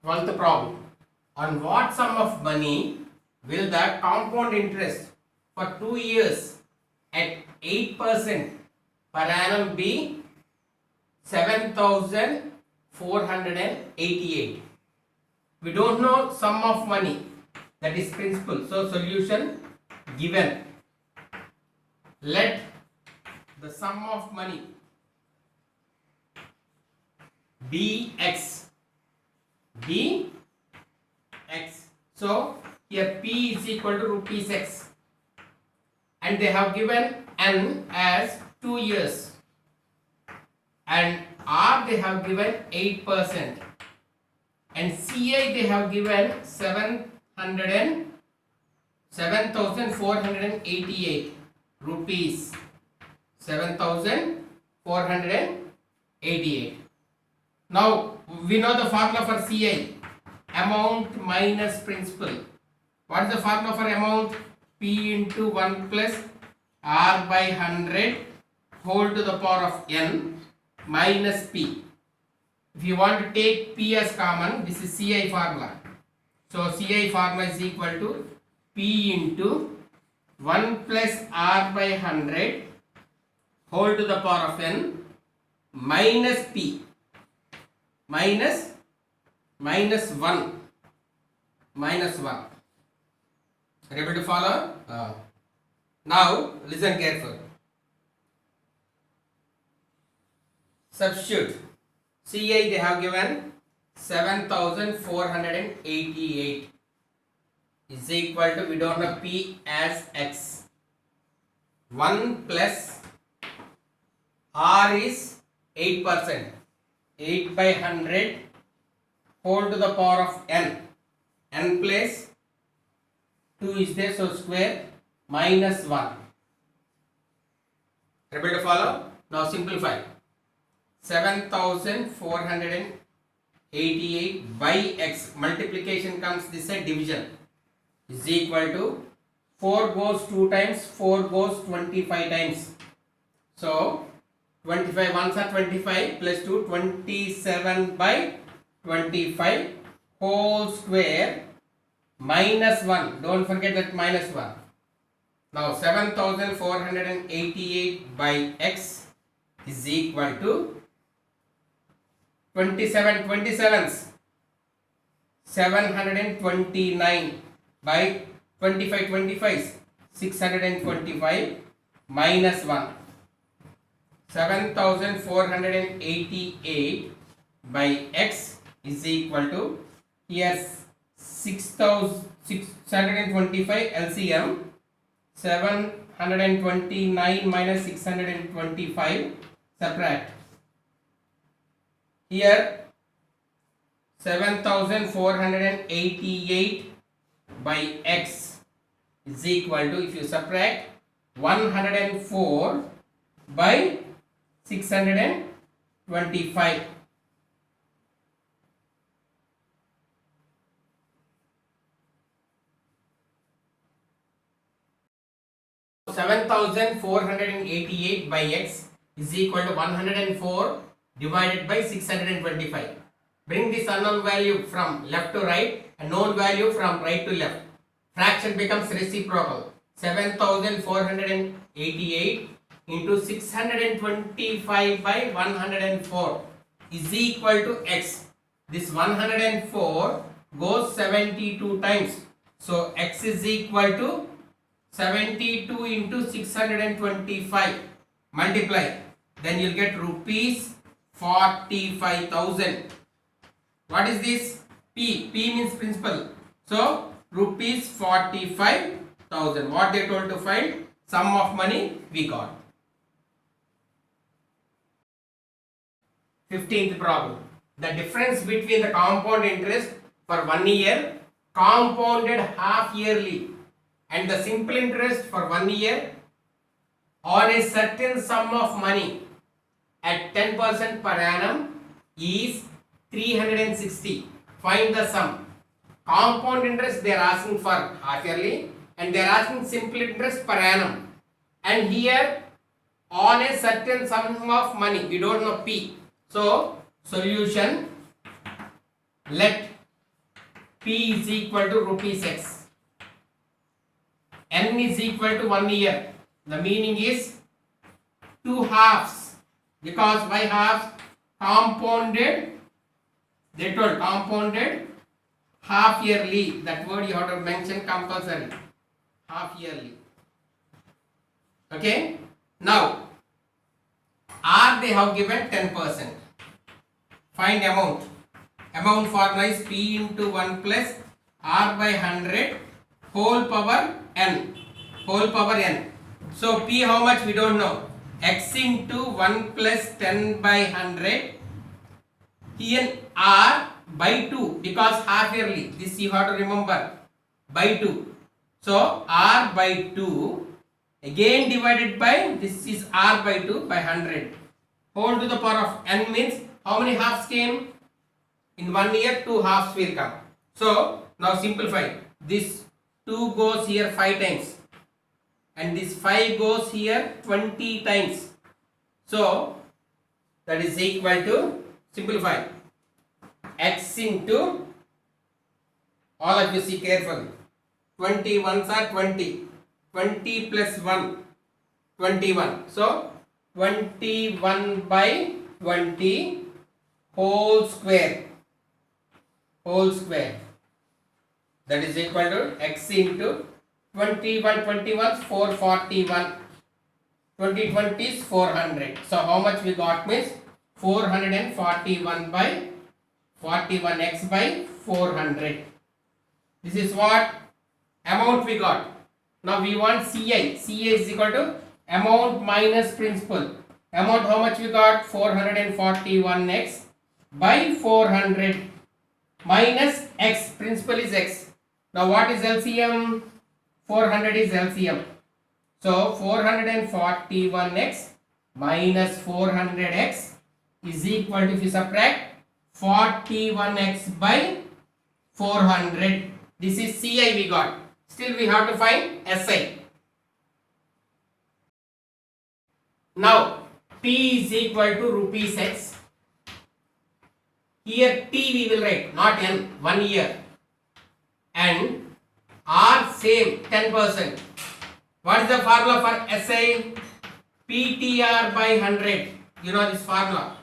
12th problem. On what sum of money will the compound interest for 2 years at 8% per annum be 7,488? We don't know sum of money, that is principal. So solution given. Let the sum of money be x. So here P is equal to rupees x, and they have given N as 2 years, and R they have given 8%, and CI they have given 7,488 rupees. 7,488. Now we know the formula for CI, amount minus principal. What is the formula for amount? P into 1 plus R by 100 whole to the power of N minus P. If you want to take P as common, this is CI formula. So CI formula is equal to P into 1 plus R by 100 whole to the power of N minus P minus 1. Are you able to follow? Now listen carefully. Substitute. CI they have given 7,488 is equal to, we don't know P as x. 1 plus R is 8%. 8 by 100 whole to the power of N. N place 2 is there, so square minus 1. Able to follow? Now simplify. 7,488 by x, multiplication comes this side, division is equal to 4 goes 2 times, 4 goes 25 times. So 25 ones are 25 plus 2, 27 by 25 whole square minus 1. Don't forget that minus 1. Now 7,488 by x is equal to 27/27s 729 by 25/25s 625 minus 1. 7,488 by x is equal to, here 625 LCM, 729 minus 625, subtract. Here 7,488 by x is equal to, if you subtract, 104 by 625. So 7,488 by x is equal to 104 divided by 625. Bring this unknown value from left to right and known value from right to left. Fraction becomes reciprocal. 7,488 into 625 by 104 is equal to x. This 104 goes 72 times. So x is equal to 72 into 625. Multiply. Then you'll get rupees 45,000. What is this? P. P means principal. So rupees 45,000. What they told to find? Sum of money we got. 15th problem. The difference between the compound interest for 1 year compounded half yearly and the simple interest for 1 year on a certain sum of money at 10% per annum is 360. Find the sum. Compound interest they are asking for half yearly and they are asking simple interest per annum. And here on a certain sum of money, we don't know P. So solution, let P is equal to rupees X. N is equal to 1 year. The meaning is 2 halves, because why halves? Compounded, they told compounded half yearly. That word you have to mention compulsory. Half yearly. Okay. Now R they have given 10%. Find amount. Amount formula is P into 1 plus R by 100 whole power n. Whole power n. So P how much we don't know. X into 1 plus 10 by 100. Here R by 2, because half yearly. This you have to remember. By 2. So R by 2 again divided by, this is R by 2 by 100. Whole to the power of n means how many halves came? In 1 year 2 halves will come. So now simplify. This 2 goes here 5 times. And this 5 goes here 20 times. So that is equal to, simplify, x into, all of you see carefully, 20 ones are 20, 20 plus 1, 21. So 21 by 20 whole square, that is equal to x into 21, 21 is 441, 20 20 is 400. So how much we got means 441 by 41x by 400. This is what amount we got. Now we want CI. CI is equal to amount minus principal. Amount how much we got? 441x by 400 minus x. Principal is x. Now what is LCM? 400 is LCM. So 441x minus 400x is equal to, if you subtract, 41x by 400. This is CI we got. Still we have to find SI. Now P is equal to rupees X. Here T we will write, not N, 1 year. And R same, 10%. What is the formula for SI? PTR by 100. You know this formula.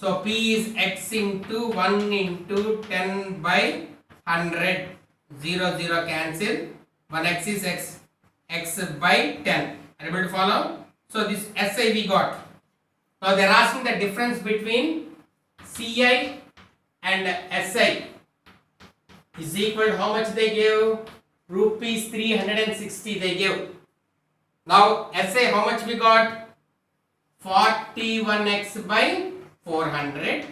So P is X into 1 into 10 by 100. 0, 0 cancel. 1x is X. X by 10. Are you able to follow? So this SI we got. Now they are asking the difference between CI and SI is equal to how much they give? Rupees 360 they give. Now SI how much we got? 41x by 400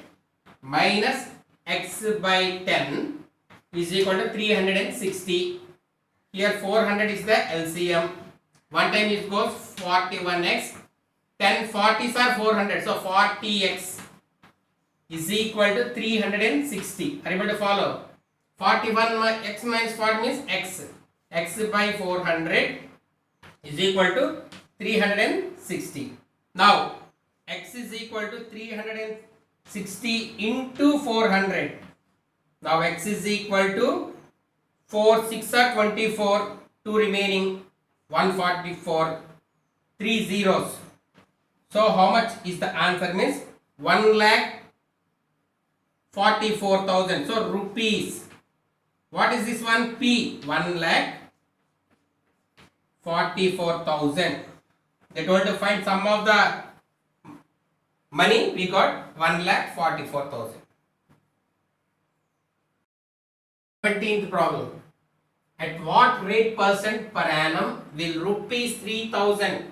minus x by 10 is equal to 360. Here 400 is the LCM. One time it goes 41x. 10 40s are 400. So 40x is equal to 360. Are you able to follow? 41 x minus 40 means x. X by 400 is equal to 360. Now x is equal to 360 into 400. Now x is equal to 4 6 are 24, 2 remaining, 144, 3 zeros. So how much is the answer means 1,44,000. So rupees. What is this one? P. 1,44,000. They told to find sum of the money. We got 1,44,000. 17th problem. At what rate percent per annum will rupees 3,000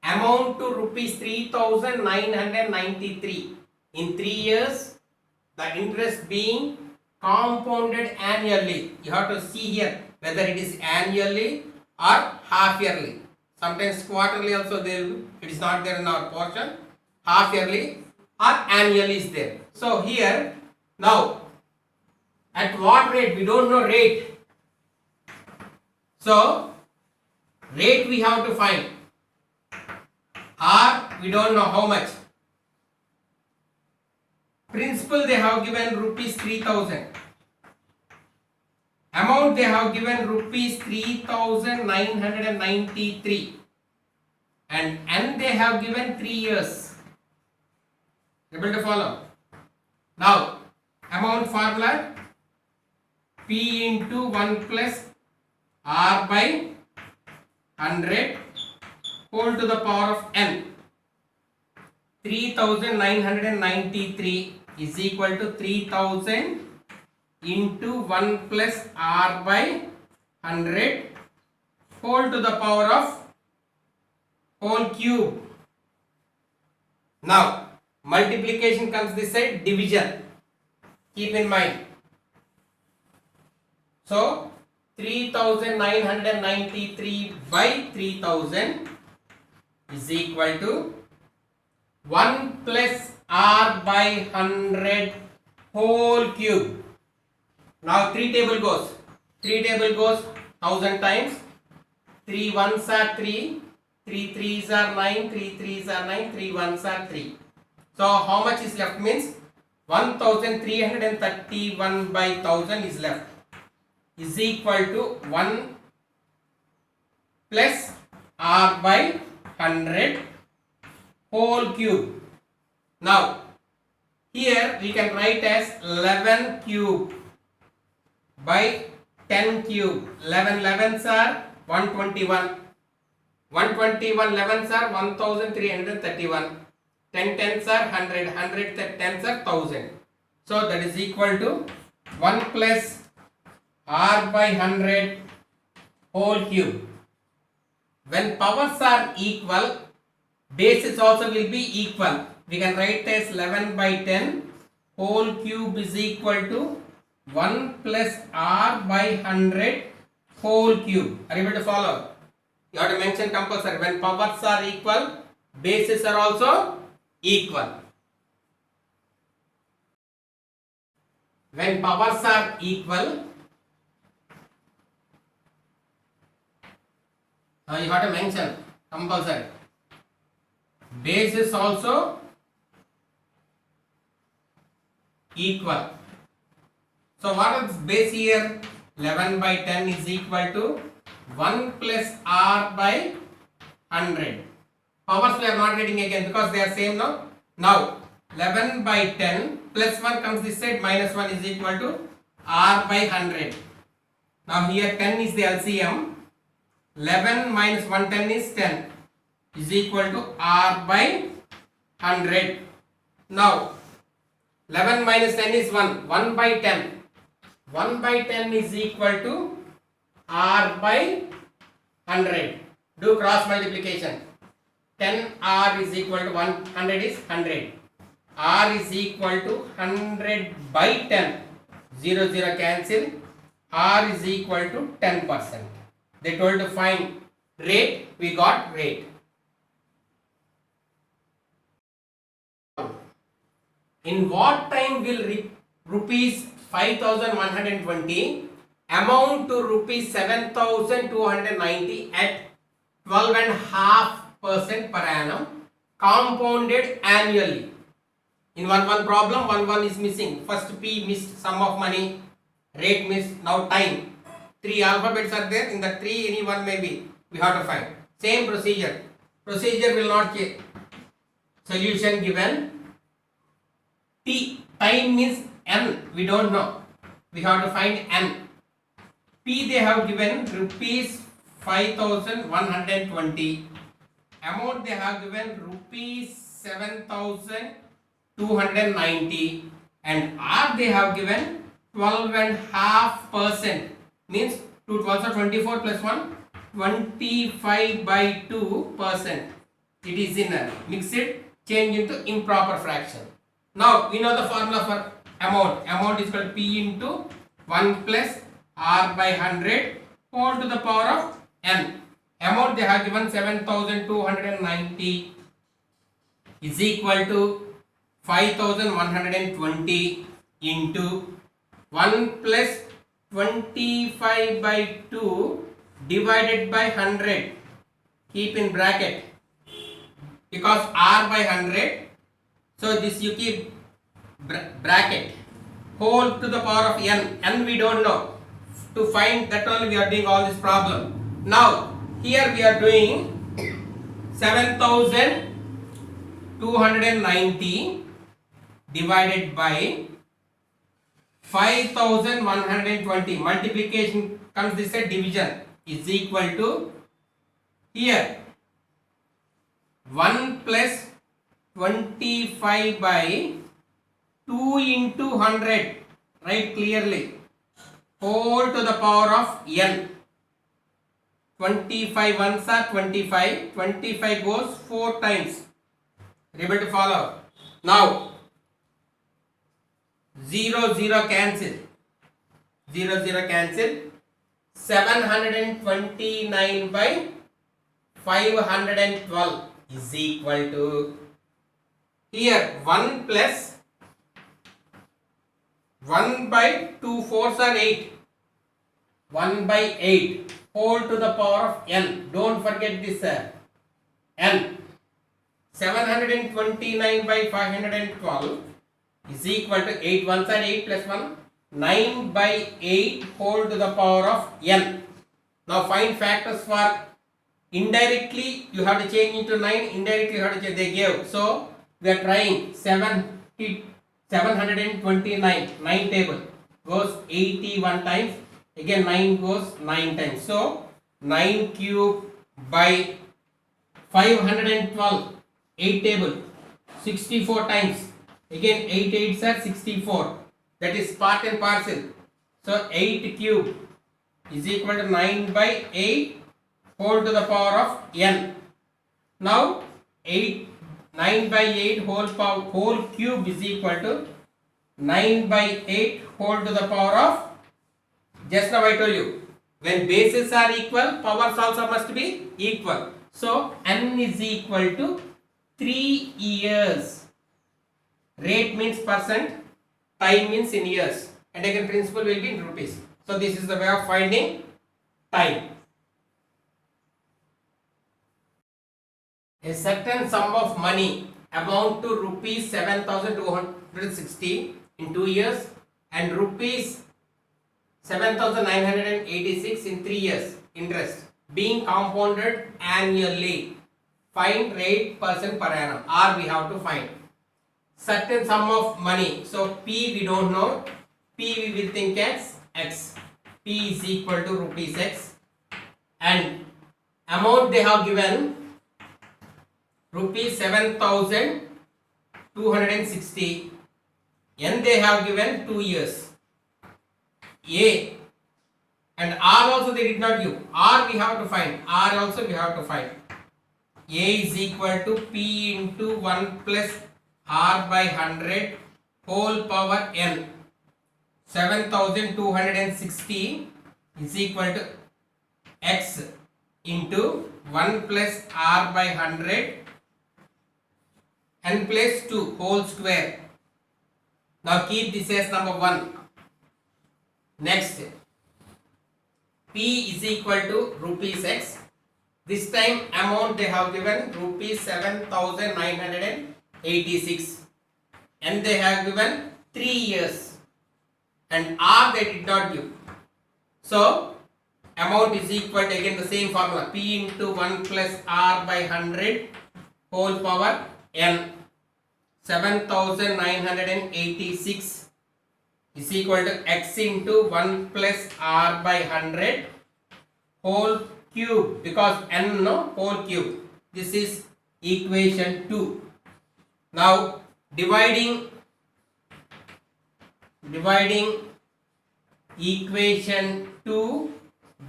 amount to rupees 3,993 in 3 years? The interest being compounded annually. You have to see here whether it is annually or half yearly. Sometimes quarterly also there. It is not there in our portion. Half yearly or annually is there. So here now at what rate? We don't know rate. So rate we have to find. R we don't know how much. Principal they have given rupees 3,000. Amount they have given rupees 3,993 and N they have given 3 years. Able to follow? Now, amount formula P into 1 plus R by 100 whole to the power of N. 3,993 is equal to 3,000 into 1 plus R by 100 whole to the power of whole cube. Now, multiplication comes this side, division. Keep in mind. So, 3,993 by 3,000 is equal to 1 plus R by 100 whole cube. Now 3 table goes. 3 table goes 1000 times. 3 ones are 3. 3 threes are 9. 3 threes are 9. 3 ones are 3. So how much is left means 1331 by 1000 is left. Is equal to 1 plus R by 100 whole cube. Now here we can write as 11 cube by 10 cube. 11 11s are 121. 121 11s are 1331. 10 10s are 100. 100 10s are 1000. So that is equal to 1 plus R by 100 whole cube. When powers are equal, bases also will be equal. We can write as 11 by 10 whole cube is equal to 1 plus R by 100 whole cube. Are you able to follow? You have to mention compulsory. When powers are equal, bases are also equal. When powers are equal, you have to mention compulsory. Base is also equal. So what is base here? 11 by 10 is equal to 1 plus R by 100. Powers we are not writing again because they are same now. Now 11 by 10 plus 1 comes this side, minus 1 is equal to R by 100. Now here 10 is the LCM. 11 minus 110 is 10 is equal to R by 100. Now 11 minus 10 is 1. 1 by 10. 1 by 10 is equal to R by 100. Do cross multiplication. 10 R is equal to 100 is 100. R is equal to 100 by 10. 0 0 cancel. R is equal to 10%. They told to find rate. We got rate. In what time will rupees 5,120 amount to rupees 7,290 at 12.5% per annum compounded annually? In one problem, one is missing. First P missed, sum of money, rate missed, now time. 3 alphabets are there. In the 3 any one may be. We have to find. Same procedure. Procedure will not change. Solution given. T. Time means N. We don't know. We have to find N. P they have given rupees 5,120. Amount they have given rupees 7,290. And R they have given 12.5%. Means 2 12 are 24 plus 1, 25 by 2%. It is in a mixed, change into improper fraction. Now we know the formula for amount. Amount is called P into 1 plus R by 100 whole to the power of N. Amount they have given 7,290 is equal to 5,120 into 1 plus 25 by 2 divided by 100. Keep in bracket because R by 100. So this you keep bracket whole to the power of N. N we don't know. to find that only we are doing all this problem. Now here we are doing 7290 divided by 5120. Multiplication comes this a division is equal to here 1 plus 25 by 2 into 100. Write clearly. Whole to the power of n. 25 ones are 25. 25 goes 4 times. Able to follow? Now 0 0 cancel. 0 0 cancel. 729 by 512 is equal to here 1 plus 1 by 2 4s are 8. 1 by 8 whole to the power of n. Don't forget this n. 729 by 512 is equal to 8 ones are 8 plus 1. 9 by 8 whole to the power of n. Now find factors for indirectly you have to change into 9, indirectly you have to change, they gave. So we are trying 729, 9 table goes 81 times, again 9 goes 9 times. So 9 cube by 512, 8 table 64 times, again 8 8s are 64. That is part and parcel. So 8 cube is equal to 9 by 8 whole to the power of n. Now 9 by 8 whole cube is equal to 9 by 8 whole to the power of, just now I told you, when bases are equal, powers also must be equal. So n is equal to 3 years. Rate means percent, time means in years, and again principal will be in rupees. So this is the way of finding time. A certain sum of money amount to rupees 7260 in 2 years and rupees 7986 in 3 years interest being compounded annually. Find rate percent per annum, or we have to find certain sum of money. So P we don't know, P we will think as X. P is equal to rupees X, and amount they have given rupees 7260, N they have given 2 years. A and R also they did not give. R we have to find. R also we have to find. A is equal to P into 1 plus R by 100 whole power n. 7260 is equal to X into 1 plus R by 100 n plus 2 whole square. Now keep this as number 1. Next, P is equal to rupees X. This time amount they have given rupees 7986, and they have given 3 years, and R they did not give. So amount is equal to again the same formula, P into 1 plus R by 100 whole power n. 7986 is equal to X into 1 plus R by 100 whole cube, because n no whole cube. This is equation 2. Now dividing equation 2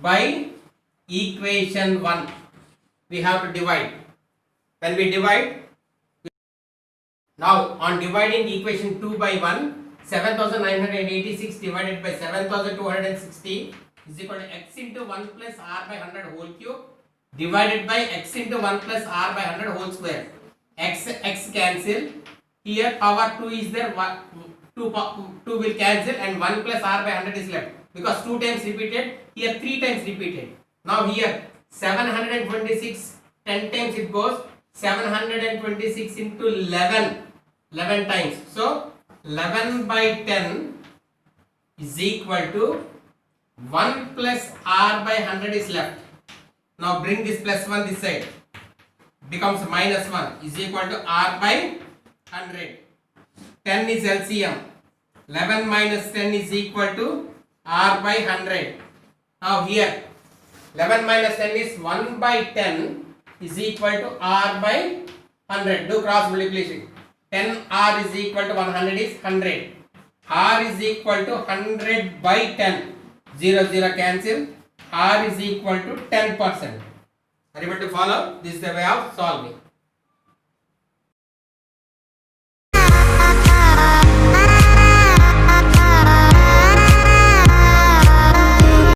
by equation 1, we have to divide. When we divide, now on dividing equation 2 by 1, 7986 divided by 7260 is equal to X into 1 plus R by 100 whole cube divided by X into 1 plus R by 100 whole square. X cancel. Here power 2 is there, 2 will cancel, and 1 plus R by 100 is left, because 2 times repeated, here 3 times repeated. Now here 726, 10 times it goes, 726 into 11 times. So 11 by 10 is equal to 1 plus r by 100 is left. Now bring this plus 1 this side. Becomes minus 1 is equal to r by 100. 10 is LCM. 11 minus 10 is equal to r by 100. Now here 11 minus 10 is 1 by 10 is equal to r by 100. Do cross multiplication. 10r is equal to 100 is 100. R is equal to 100 by 10. 0 0 cancel. R is equal to 10%. Are you able to follow? This is the way of solving.